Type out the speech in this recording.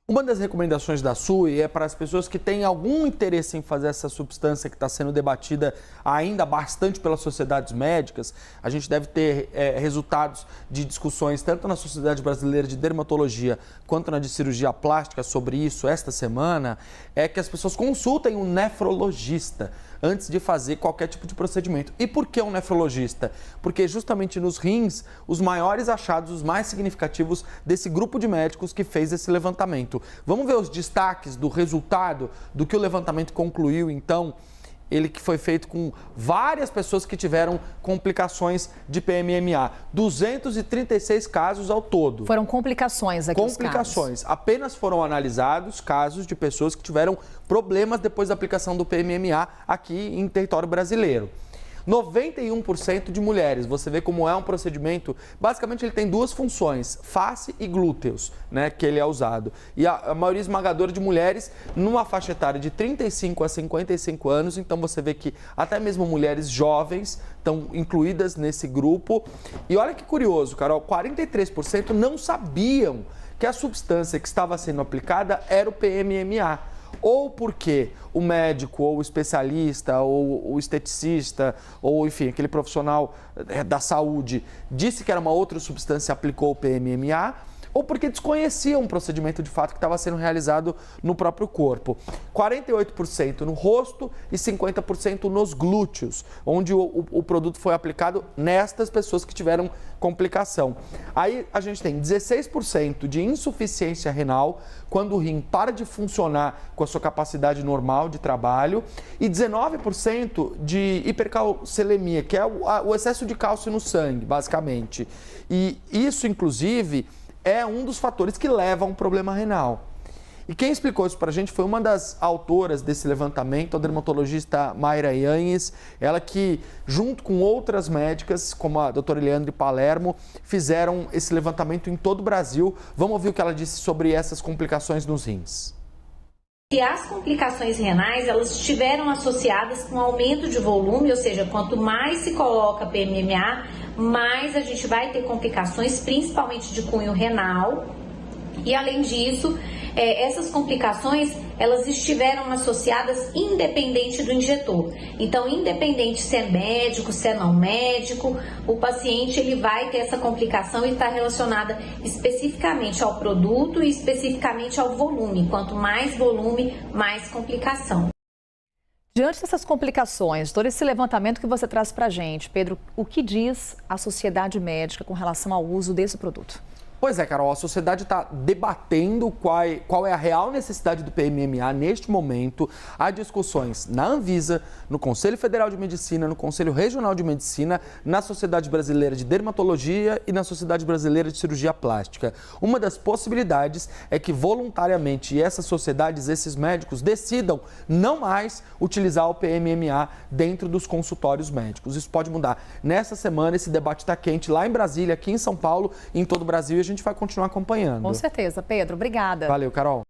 Uma das recomendações da SUE é para as pessoas que têm algum interesse em fazer essa substância que está sendo debatida ainda bastante pelas sociedades médicas. A gente deve ter resultados de discussões tanto na Sociedade Brasileira de Dermatologia quanto na de Cirurgia Plástica sobre isso esta semana, é que as pessoas consultem um nefrologista antes de fazer qualquer tipo de procedimento. E por que um nefrologista? Porque justamente nos rins, os maiores achados, os mais significativos desse grupo de médicos que fez esse levantamento. Vamos ver os destaques do resultado do que o levantamento concluiu, então. Ele que foi feito com várias pessoas que tiveram complicações de PMMA. 236 casos ao todo. Foram complicações aqui. Complicações. Apenas foram analisados casos de pessoas que tiveram problemas depois da aplicação do PMMA aqui em território brasileiro. 91% de mulheres, você vê como é um procedimento, basicamente ele tem duas funções, face e glúteos, né, que ele é usado. E a maioria esmagadora de mulheres numa faixa etária de 35 a 55 anos, então você vê que até mesmo mulheres jovens estão incluídas nesse grupo. E olha que curioso, Carol, 43% não sabiam que a substância que estava sendo aplicada era o PMMA. Ou porque o médico, ou o especialista, ou o esteticista, ou enfim, aquele profissional da saúde disse que era uma outra substância e aplicou o PMMA, ou porque desconhecia um procedimento de fato que estava sendo realizado no próprio corpo. 48% no rosto e 50% nos glúteos, onde o produto foi aplicado nestas pessoas que tiveram complicação. Aí a gente tem 16% de insuficiência renal, quando o rim para de funcionar com a sua capacidade normal de trabalho, e 19% de hipercalcemia, que é o excesso de cálcio no sangue, basicamente. E isso, inclusive, é um dos fatores que leva a um problema renal. E quem explicou isso para a gente foi uma das autoras desse levantamento, a dermatologista Mayra Yanhes, ela que, junto com outras médicas, como a doutora Eliandre Palermo, fizeram esse levantamento em todo o Brasil. Vamos ouvir o que ela disse sobre essas complicações nos rins. E as complicações renais, elas estiveram associadas com aumento de volume, ou seja, quanto mais se coloca PMMA, mais a gente vai ter complicações, principalmente de cunho renal. E além disso, essas complicações, elas estiveram associadas independente do injetor. Então, independente se é médico, se é não médico, o paciente ele vai ter essa complicação e está relacionada especificamente ao produto e especificamente ao volume. Quanto mais volume, mais complicação. Diante dessas complicações, todo esse levantamento que você traz para a gente, Pedro, o que diz a sociedade médica com relação ao uso desse produto? Pois é, Carol, a sociedade está debatendo qual é a real necessidade do PMMA neste momento. Há discussões na Anvisa, no Conselho Federal de Medicina, no Conselho Regional de Medicina, na Sociedade Brasileira de Dermatologia e na Sociedade Brasileira de Cirurgia Plástica. Uma das possibilidades é que voluntariamente essas sociedades, esses médicos, decidam não mais utilizar o PMMA dentro dos consultórios médicos. Isso pode mudar. Nessa semana, esse debate está quente lá em Brasília, aqui em São Paulo e em todo o Brasil. A gente vai continuar acompanhando. Com certeza, Pedro. Obrigada. Valeu, Carol.